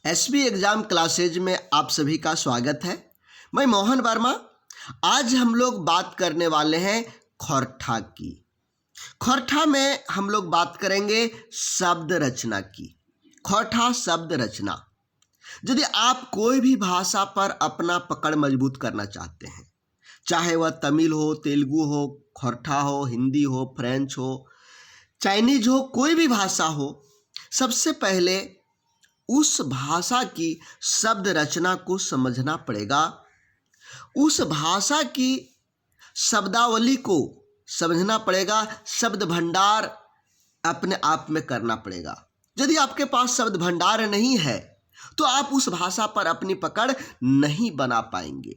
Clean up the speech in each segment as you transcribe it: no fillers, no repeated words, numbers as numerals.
SB exam classes में आप सभी का स्वागत है। मैं मोहन वर्मा। आज हम लोग बात करने वाले हैं खौरठा की। खौरठा में हम लोग बात करेंगे शब्द रचना की। खौरठा शब्द रचना। यदि आप कोई भी भाषा पर अपना पकड़ मजबूत करना चाहते हैं, चाहे वह तमिल हो, तेलुगु हो, खौरठा हो, हिंदी हो, फ्रेंच हो, चाइनीज हो, कोई भी भाषा हो, सबसे पहले उस भाषा की शब्द रचना को समझना पड़ेगा। उस भाषा की शब्दावली को समझना पड़ेगा। शब्द भंडार अपने आप में करना पड़ेगा। यदि आपके पास शब्द भंडार नहीं है तो आप उस भाषा पर अपनी पकड़ नहीं बना पाएंगे।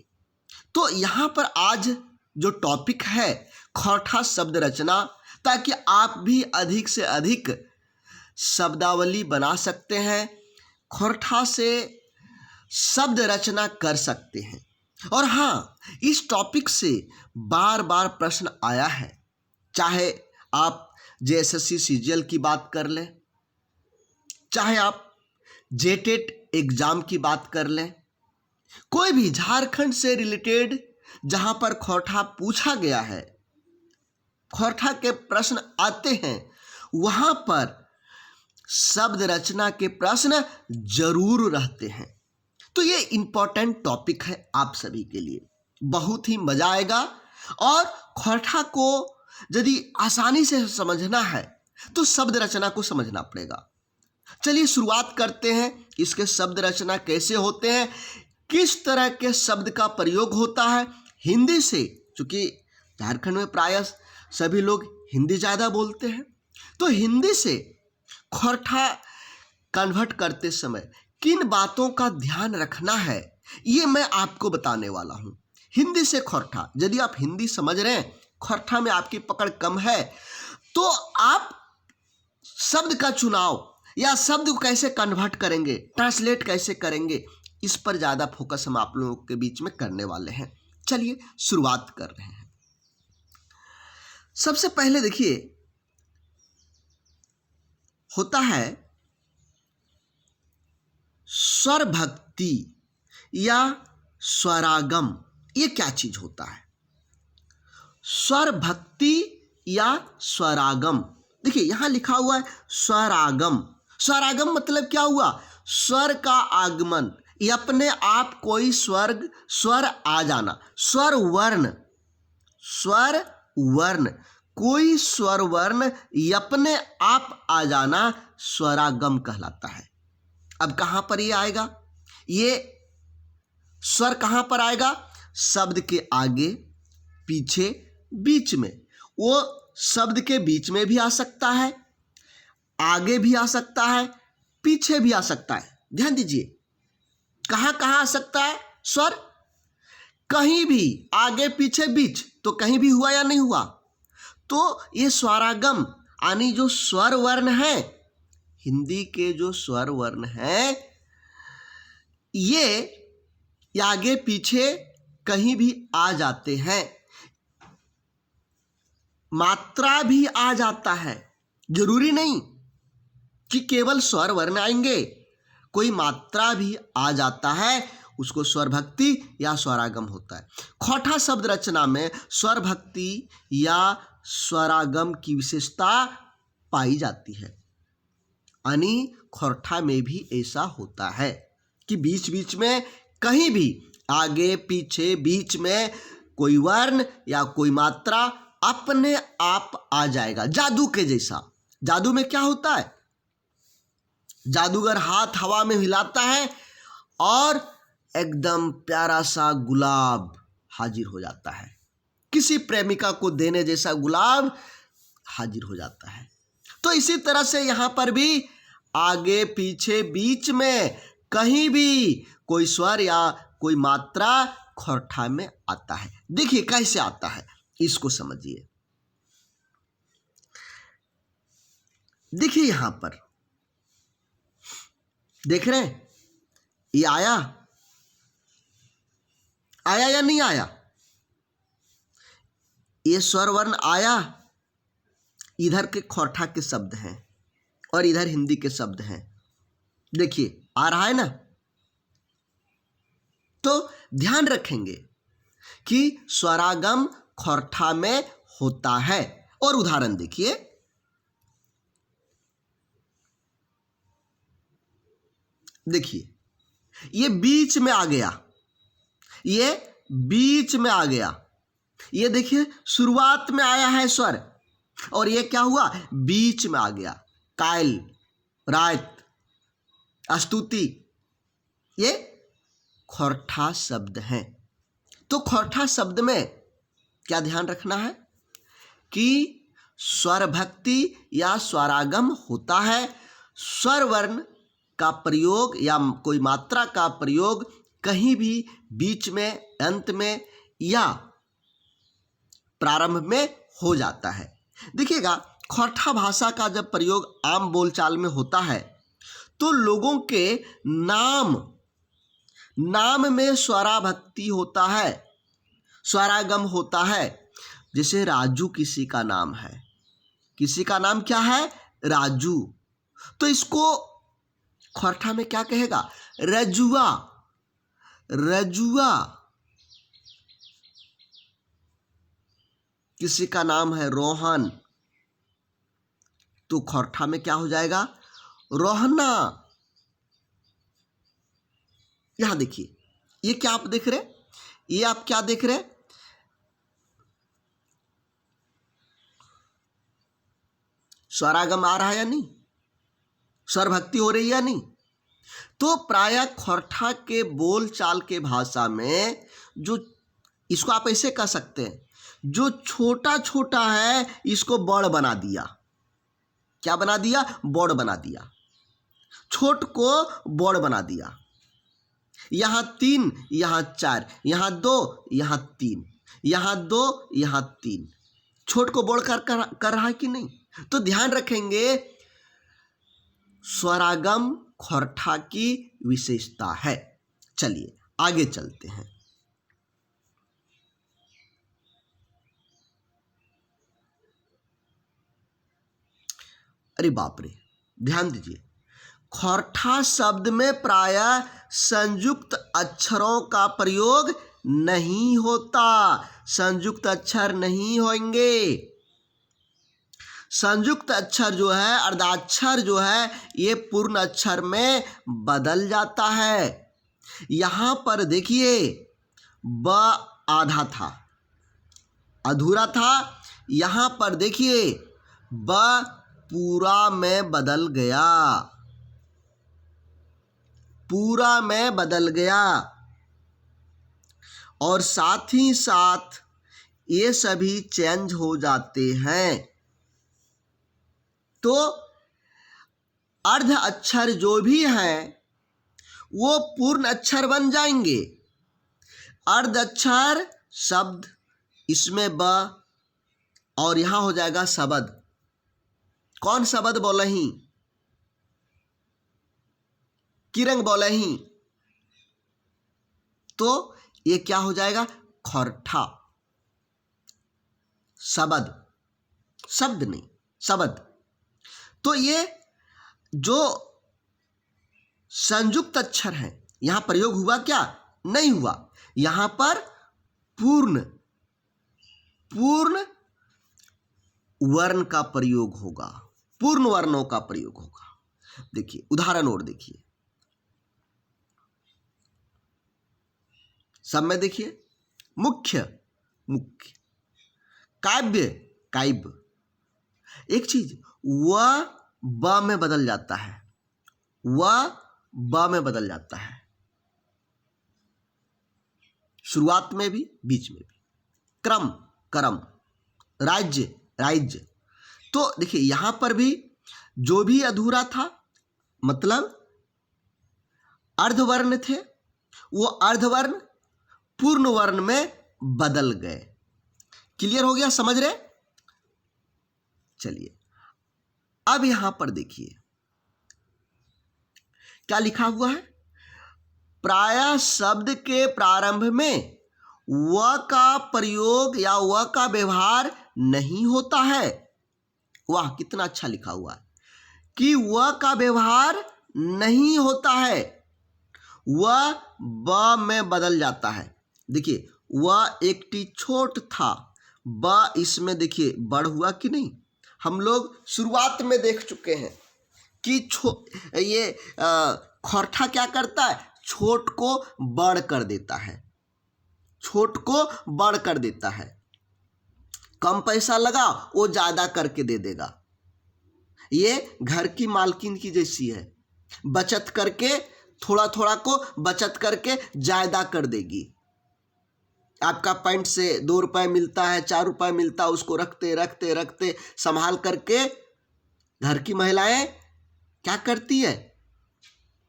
तो यहाँ पर आज जो टॉपिक है खौरठा शब्द रचना, ताकि आप भी अधिक से अधिक शब्दावली बना सकते हैं, खौरठा से शब्द रचना कर सकते हैं। और हाँ, इस टॉपिक से बार बार प्रश्न आया है। चाहे आप जेएसएससी सीजीएल की बात कर लें, चाहे आप जेटेट एग्ज़ाम की बात कर लें, कोई भी झारखंड से रिलेटेड जहाँ पर खौरठा पूछा गया है, खौरठा के प्रश्न आते हैं, वहाँ पर शब्द रचना के प्रश्न जरूर रहते हैं। तो ये इम्पोर्टेंट टॉपिक है आप सभी के लिए, बहुत ही मजा आएगा। और खौरठा को यदि आसानी से समझना है तो शब्द रचना को समझना पड़ेगा। चलिए शुरुआत करते हैं। इसके शब्द रचना कैसे होते हैं, किस तरह के शब्द का प्रयोग होता है हिंदी से, क्योंकि झारखंड में प्रायः सभी लोग हिंदी ज़्यादा बोलते हैं, तो हिंदी से खौरठा कन्वर्ट करते समय किन बातों का ध्यान रखना है, ये मैं आपको बताने वाला हूँ। हिंदी से खौरठा, यदि आप हिंदी समझ रहे हैं, खौरठा में आपकी पकड़ कम है, तो आप शब्द का चुनाव या शब्द को कैसे कन्वर्ट करेंगे, ट्रांसलेट कैसे करेंगे, इस पर ज़्यादा फोकस हम आप लोगों के बीच में करने वाले हैं। चलिए शुरुआत कर रहे हैं। सबसे पहले देखिए, होता है स्वर भक्ति या स्वरागम। ये क्या चीज होता है? स्वर भक्ति या स्वरागम। देखिए यहां लिखा हुआ है स्वरागम। स्वरागम मतलब क्या हुआ? स्वर का आगमन, ये अपने आप कोई स्वर आ जाना। स्वर वर्ण कोई स्वर वर्ण अपने आप आ जाना स्वरागम कहलाता है। अब कहां पर ये आएगा? ये स्वर कहां पर आएगा? शब्द के आगे, पीछे, बीच में। वो शब्द के बीच में भी आ सकता है, आगे भी आ सकता है, पीछे भी आ सकता है। ध्यान दीजिए, कहां कहां आ सकता है स्वर? कहीं भी, आगे, पीछे, बीच, तो कहीं भी हुआ या नहीं हुआ? तो ये स्वरागम यानी जो स्वर वर्ण है, हिंदी के जो स्वर वर्ण है, ये आगे पीछे कहीं भी आ जाते हैं। मात्रा भी आ जाता है, जरूरी नहीं कि केवल स्वर वर्ण आएंगे, कोई मात्रा भी आ जाता है, उसको स्वर भक्ति या स्वरागम होता है। खौरठा शब्द रचना में स्वर भक्ति या स्वरागम की विशेषता पाई जाती है। यानी खौरठा में भी ऐसा होता है कि बीच बीच में कहीं भी, आगे पीछे बीच में कोई वर्ण या कोई मात्रा अपने आप आ जाएगा, जादू के जैसा। जादू में क्या होता है? जादूगर हाथ हवा में हिलाता है और एकदम प्यारा सा गुलाब हाजिर हो जाता है। किसी प्रेमिका को देने जैसा गुलाब हाजिर हो जाता है। तो इसी तरह से यहां पर भी आगे पीछे बीच में कहीं भी कोई स्वर या कोई मात्रा खौरठा में आता है। देखिए कैसे आता है, इसको समझिए। देखिए यहां पर देख रहे हैं, ये आया या नहीं आया? ये स्वर वर्ण आया, इधर के खौरठा के शब्द हैं और इधर हिंदी के शब्द हैं। देखिए आ रहा है ना। तो ध्यान रखेंगे कि स्वरागम खोरठा में होता है। और उदाहरण देखिए, ये बीच में आ गया, ये बीच में आ गया। ये देखिए शुरुआत में आया है स्वर और ये क्या हुआ, बीच में आ गया। कायल, रात, स्तुति, ये खोरठा शब्द हैं। तो खोरठा शब्द में क्या ध्यान रखना है कि स्वर भक्ति या स्वरागम होता है। स्वर वर्ण का प्रयोग या कोई मात्रा का प्रयोग कहीं भी बीच में, अंत में या प्रारंभ में हो जाता है। देखिएगा, खोरठा भाषा का जब प्रयोग आम बोलचाल में होता है तो लोगों के नाम में स्वराभक्ति होता है, स्वरागम होता है। जैसे राजू किसी का नाम है, किसी का नाम क्या है, राजू, तो इसको खोरठा में क्या कहेगा, रजुआ, रजुआ। किसी का नाम है रोहन, तो खोरठा में क्या हो जाएगा, रोहना। यहां देखिए, ये क्या आप देख रहे, ये आप क्या देख रहे, स्वरागम आ रहा है या नहीं, स्वर भक्ति हो रही है या नहीं। तो प्रायः खोरठा के बोल चाल के भाषा में जो, इसको आप ऐसे कह सकते हैं, जो छोटा छोटा है इसको बड़ बना दिया। क्या बना दिया, बड़ बना दिया, छोट को बड़ बना दिया। यहां 3, यहां 4, यहां 2, यहां 3, यहां 2, यहां 3, छोट को बड़ कर रहा है कि नहीं। तो ध्यान रखेंगे, स्वरागम खोरठा की विशेषता है। चलिए आगे चलते हैं। अरे बाप रे, ध्यान दीजिए, खोरठा शब्द में प्रायः संयुक्त अक्षरों का प्रयोग नहीं होता, संयुक्त अक्षर नहीं होंगे। संयुक्त अक्षर जो है, अर्धाक्षर जो है, ये पूर्ण अक्षर में बदल जाता है। यहां पर देखिए, ब आधा था, अधूरा था, यहां पर देखिए ब पूरा में बदल गया, पूरा में बदल गया। और साथ ही साथ ये सभी चेंज हो जाते हैं। तो अर्ध अक्षर जो भी हैं वो पूर्ण अक्षर बन जाएंगे। अर्ध अक्षर शब्द, इसमें ब, और यहां हो जाएगा शब्द। कौन शब्द बोले ही, किरंग बोले ही, तो ये क्या हो जाएगा, खोरठा। शब्द, शब्द नहीं, शब्द। तो ये जो संयुक्त अक्षर है, यहां प्रयोग हुआ क्या, नहीं हुआ, यहां पर पूर्ण वर्ण का प्रयोग होगा, पूर्ण वर्णों का प्रयोग होगा। देखिए उदाहरण और देखिए, सब में देखिए, मुख्य, मुख्य, काव्य, काव्य। एक चीज, वह ब में बदल जाता है, वह ब में बदल जाता है, शुरुआत में भी, बीच में भी। क्रम, करम, राज्य, राज्य। तो देखिए यहां पर भी जो भी अधूरा था, मतलब अर्धवर्ण थे, वो अर्धवर्ण पूर्ण वर्ण में बदल गए। क्लियर हो गया, समझ रहे। चलिए अब यहां पर देखिए क्या लिखा हुआ है, प्रायः शब्द के प्रारंभ में व का प्रयोग या व का व्यवहार नहीं होता है। वाह, कितना अच्छा लिखा हुआ है कि व का व्यवहार नहीं होता है, वह ब में बदल जाता है। देखिए, वह एक टी छोट था, ब इसमें देखिए बड़ हुआ कि नहीं। हम लोग शुरुआत में देख चुके हैं कि ये खोरठा क्या करता है, छोट को बड़ कर देता है, छोट को बड़ कर देता है। कम पैसा लगा वो ज़्यादा करके दे देगा। ये घर की मालकिन की जैसी है, बचत करके थोड़ा थोड़ा को बचत करके ज़्यादा कर देगी। आपका पैंट से 2 रुपये मिलता है, 4 रुपये मिलता है, उसको रखते रखते रखते संभाल करके घर की महिलाएं क्या करती है,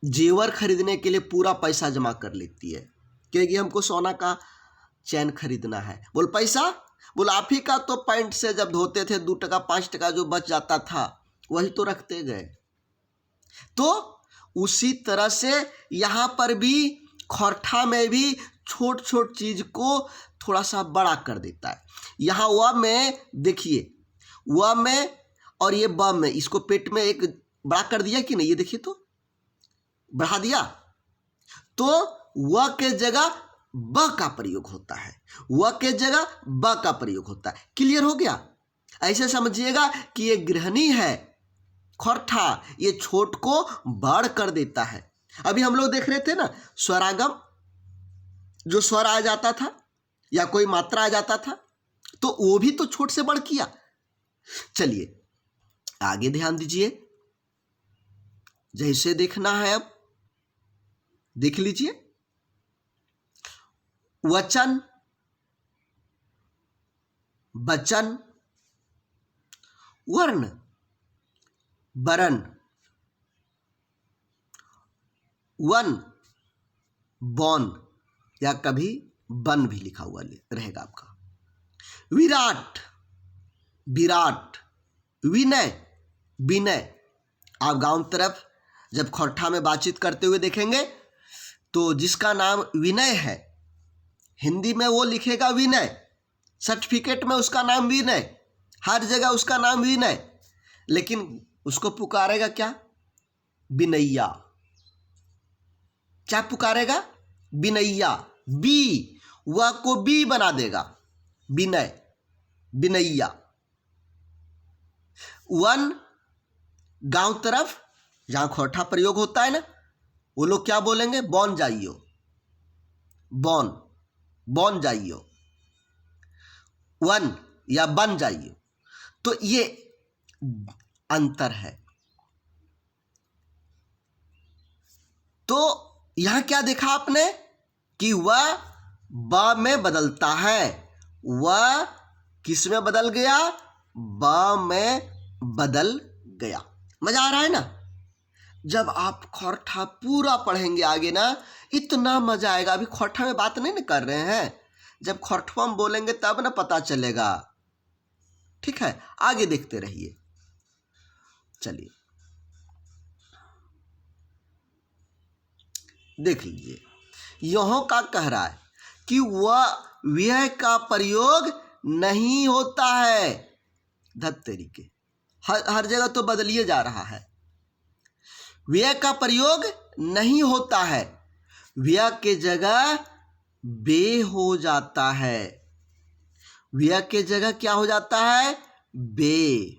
जेवर खरीदने के लिए पूरा पैसा जमा कर लेती है, क्योंकि हमको सोना का चैन खरीदना है। बोल पैसा, बोल आप ही का तो पैंट से जब धोते थे 2 टका 5 टका जो बच जाता था वही तो रखते गए। तो उसी तरह से यहाँ पर भी खोरठा में भी छोट छोट चीज को थोड़ा सा बड़ा कर देता है। यहाँ व में देखिए, व में और ये ब में, इसको पेट में एक बड़ा कर दिया कि नहीं, ये देखिए तो बढ़ा दिया, तो व के जगह ब का प्रयोग होता है, व के जगह ब का प्रयोग होता है। क्लियर हो गया? ऐसे समझिएगा कि ये गृहिणी है खोरठा, ये छोट को बड़ कर देता है। अभी हम लोग देख रहे थे ना स्वरागम, जो स्वर आ जाता था या कोई मात्रा आ जाता था तो वो भी तो छोट से बड़ किया। चलिए आगे ध्यान दीजिए, जैसे देखना है अब देख लीजिए। वचन, बचन, वर्ण, वरण, वन, बौन या कभी बन भी लिखा हुआ रहेगा आपका। विराट, विराट, विनय, विनय। आप गांव तरफ जब खोरठा में बातचीत करते हुए देखेंगे तो जिसका नाम विनय है हिंदी में वो लिखेगा विनय, सर्टिफिकेट में उसका नाम विनय, हर जगह उसका नाम विनय, लेकिन उसको पुकारेगा क्या, बिनैया। क्या पुकारेगा, बिनैया। बी, वह को बी बना देगा, विनय, बिनैया। वन, गांव तरफ जहां खोरठा प्रयोग होता है ना, वो लोग क्या बोलेंगे, बौन जाइयो, बौन, बौन जाइयो, वन या बन जाइयो। तो ये अंतर है। तो यहां क्या देखा आपने कि वह ब में बदलता है, वह किस में बदल गया, ब में बदल गया। मजा आ रहा है ना? जब आप खोरठा पूरा पढ़ेंगे आगे ना, इतना मजा आएगा। अभी खोरठा में बात नहीं कर रहे हैं, जब खोरठा में बोलेंगे तब ना पता चलेगा। ठीक है, आगे देखते रहिए। चलिए देख लीजिए, यहों का कह रहा है कि वह व्यय का प्रयोग नहीं होता है। धत तरीके, हर जगह तो बदलिए जा रहा है। व्यय का प्रयोग नहीं होता है, व्यय के जगह बे हो जाता है। व्यय के जगह क्या हो जाता है, बे।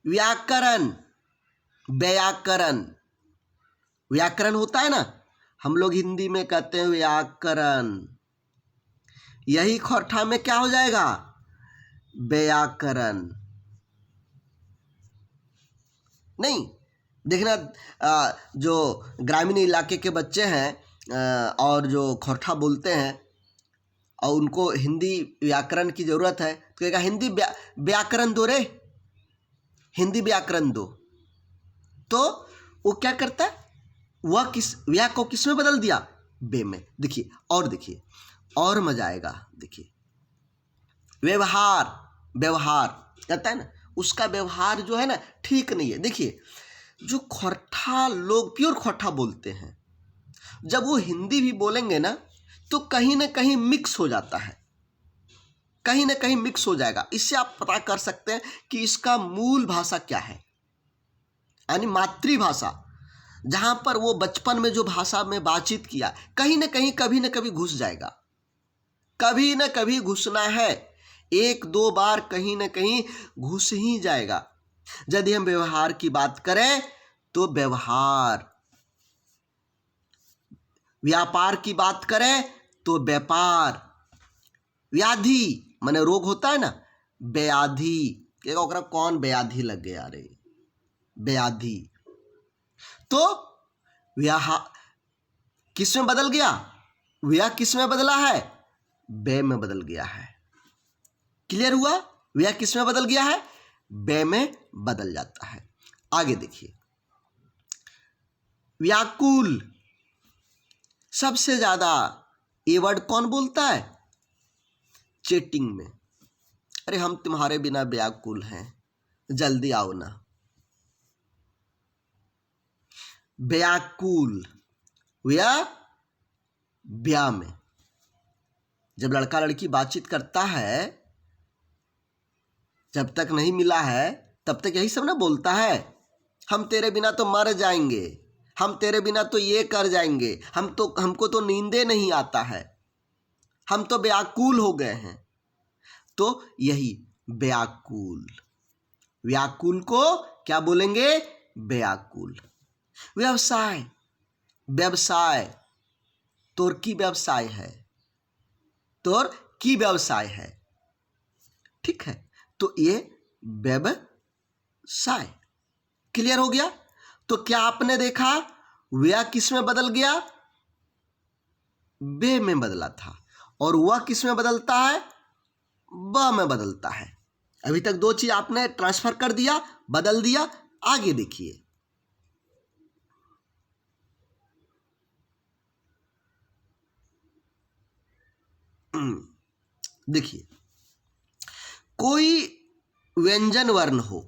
व्याकरण, व्याकरण, व्याकरण होता है ना, हम लोग हिंदी में कहते हैं व्याकरण, यही खोरठा में क्या हो जाएगा, व्याकरण। नहीं देखना, जो ग्रामीण इलाके के बच्चे हैं और जो खोरठा बोलते हैं और उनको हिंदी व्याकरण की ज़रूरत है तो कहेगा हिंदी व्याकरण दो रे, हिंदी व्याकरण दो। तो वो क्या करता है, वह किस व्या को किस में बदल दिया, बे में। देखिए और देखिए और मजा आएगा। देखिए व्यवहार, व्यवहार कहता है ना, उसका व्यवहार जो है ना ठीक नहीं है। देखिए जो खोरठा लोग प्योर खोरठा बोलते हैं, जब वो हिंदी भी बोलेंगे ना तो कहीं ना कहीं मिक्स हो जाता है, कहीं ना कहीं मिक्स हो जाएगा। इससे आप पता कर सकते हैं कि इसका मूल भाषा क्या है। यानी मातृभाषा, जहाँ पर वो बचपन में जो भाषा में बातचीत किया, कहीं ना कहीं कभी ना कभी घुस जाएगा, कभी ना कभी घुसना है, 1-2 बार कहीं ना कहीं घुस ही जाएगा। यदि हम व्यवहार की बात करें तो व्यवहार, व्यापार की बात करें तो व्यापार, व्याधि माने रोग होता है ना, व्याधि, ओकरा कौन व्याधि लग गया रे, व्याधि। तो व्याह किस में बदल गया, व्या किस में बदला है, बे में बदल गया है। क्लियर हुआ, व्या किस में बदल गया है, बे में बदल जाता है। आगे देखिए, व्याकुल, सबसे ज्यादा ये वर्ड कौन बोलता है, चैटिंग में, अरे हम तुम्हारे बिना व्याकुल हैं, जल्दी आओ ना। व्याकुल, व्या में जब लड़का लड़की बातचीत करता है, जब तक नहीं मिला है तब तक यही सब ना बोलता है, हम तेरे बिना तो मर जाएंगे, हम तेरे बिना तो ये कर जाएंगे, हमको तो नींदे नहीं आता है, हम तो व्याकुल हो गए हैं। तो यही व्याकुल, व्याकुल को क्या बोलेंगे, व्याकुल। व्यवसाय, व्यवसाय, तोर की व्यवसाय है, तोर की व्यवसाय है, ठीक है, तो ये व्यवसाय। क्लियर हो गया। तो क्या आपने देखा, व्या किस में बदल गया, बे में बदला था, और वह किस में बदलता है, ब में बदलता है। अभी तक 2 चीज आपने ट्रांसफर कर दिया, बदल दिया। आगे देखिए, देखिए, कोई व्यंजन वर्ण हो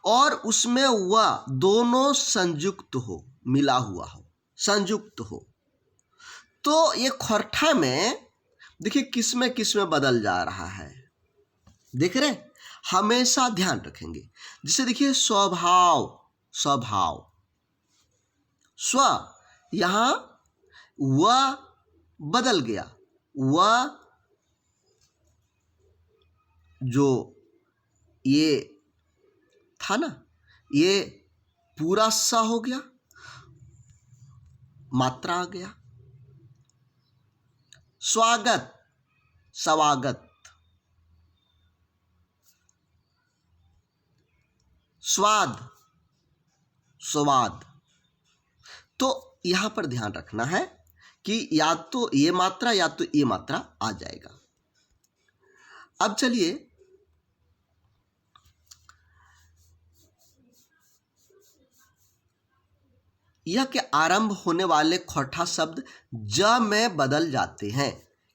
और उसमें वह दोनों संयुक्त हो, मिला हुआ हो, संयुक्त हो, तो ये खोरठा में देखिए किस में बदल जा रहा है, देख रहे, हमेशा ध्यान रखेंगे। जैसे देखिए स्वभाव, स्वभाव, स्व, यहां वह बदल गया, वह जो ये था ना, ये पूरा सा हो गया, मात्रा आ गया। स्वागत, स्वागत, स्वाद, स्वाद। तो यहां पर ध्यान रखना है कि या तो ये मात्रा या तो ये मात्रा आ जाएगा। अब चलिए यह के आरंभ होने वाले खोरठा शब्द ज में बदल जाते हैं।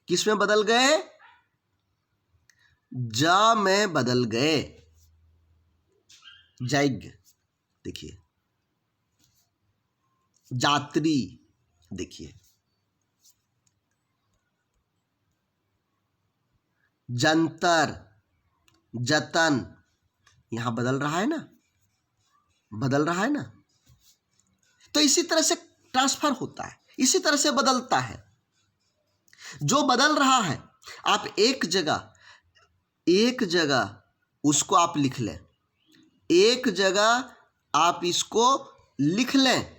किस में बदल गए, ज में बदल गए। जैग, देखिए, जात्री, देखिए, जंतर, जतन, यहां बदल रहा है ना, बदल रहा है ना। तो इसी तरह से ट्रांसफर होता है, इसी तरह से बदलता है। जो बदल रहा है, आप एक जगह उसको आप लिख लें, एक जगह आप इसको लिख लें,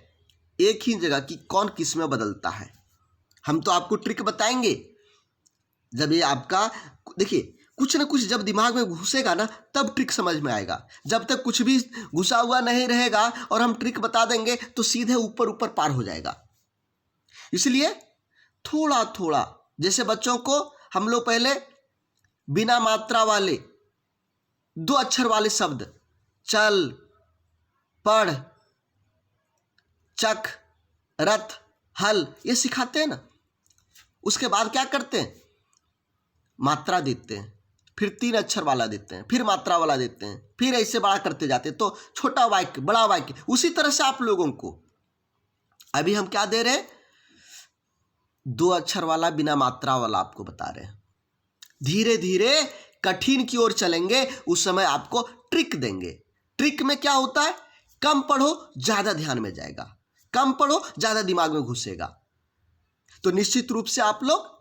एक ही जगह कि कौन किस में बदलता है। हम तो आपको ट्रिक बताएंगे, जब ये आपका, देखिए, कुछ ना कुछ जब दिमाग में घुसेगा ना, तब ट्रिक समझ में आएगा। जब तक कुछ भी घुसा हुआ नहीं रहेगा और हम ट्रिक बता देंगे तो सीधे ऊपर ऊपर पार हो जाएगा। इसलिए थोड़ा थोड़ा, जैसे बच्चों को हम लोग पहले बिना मात्रा वाले 2 अक्षर वाले शब्द, चल, पढ़, चख, रथ, हल, ये सिखाते हैं ना। उसके बाद क्या करते हैं, मात्रा देते हैं, फिर 3 अक्षर वाला देते हैं, फिर मात्रा वाला देते हैं, फिर ऐसे बड़ा करते जाते हैं। तो छोटा वाक्य, बड़ा वाक्य, उसी तरह से आप लोगों को अभी हम क्या दे रहे हैं, 2 अक्षर वाला बिना मात्रा वाला आपको बता रहे हैं। धीरे धीरे कठिन की ओर चलेंगे, उस समय आपको ट्रिक देंगे। ट्रिक में क्या होता है, कम पढ़ो ज़्यादा ध्यान में जाएगा, कम पढ़ो ज़्यादा दिमाग में घुसेगा। तो निश्चित रूप से आप लोग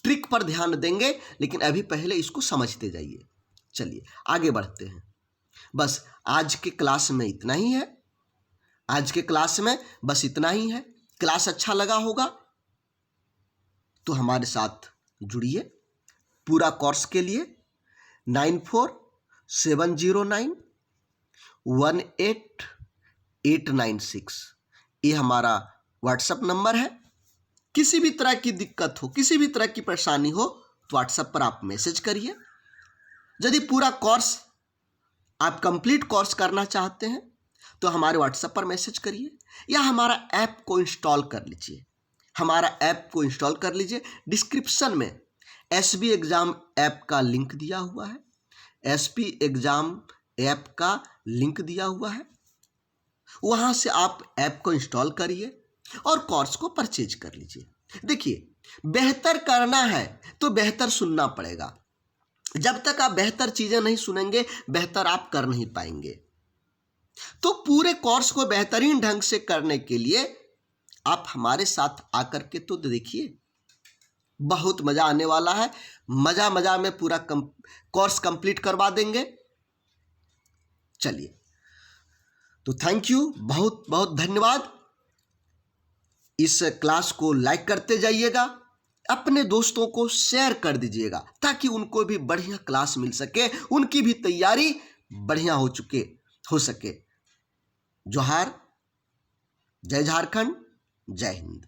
ट्रिक पर ध्यान देंगे, लेकिन अभी पहले इसको समझते जाइए। चलिए आगे बढ़ते हैं। बस आज के क्लास में इतना ही है, आज के क्लास में बस इतना ही है। क्लास अच्छा लगा होगा तो हमारे साथ जुड़िए। पूरा कोर्स के लिए 9470918896 ये हमारा व्हाट्सएप नंबर है। किसी भी तरह की दिक्कत हो, किसी भी तरह की परेशानी हो तो व्हाट्सएप पर आप मैसेज करिए। यदि पूरा कोर्स आप कंप्लीट कोर्स करना चाहते हैं तो हमारे व्हाट्सएप पर मैसेज करिए, या हमारा ऐप को इंस्टॉल कर लीजिए। हमारा ऐप को इंस्टॉल कर लीजिए। डिस्क्रिप्शन में एसबी एग्ज़ाम ऐप का लिंक दिया हुआ है, एसबी एग्ज़ाम ऐप का लिंक दिया हुआ है। वहाँ से आप ऐप को इंस्टॉल करिए और कोर्स को परचेज कर लीजिए। देखिए, बेहतर करना है तो बेहतर सुनना पड़ेगा। जब तक आप बेहतर चीज़ें नहीं सुनेंगे, बेहतर आप कर नहीं पाएंगे। तो पूरे कोर्स को बेहतरीन ढंग से करने के लिए आप हमारे साथ आकर के तो देखिए, बहुत मज़ा आने वाला है। मज़ा में पूरा कोर्स कंप्लीट करवा देंगे। चलिए, तो थैंक यू, बहुत बहुत धन्यवाद। इस क्लास को लाइक करते जाइएगा, अपने दोस्तों को शेयर कर दीजिएगा ताकि उनको भी बढ़िया क्लास मिल सके, उनकी भी तैयारी बढ़िया हो सके। जोहार, जय झारखंड, जय हिंद।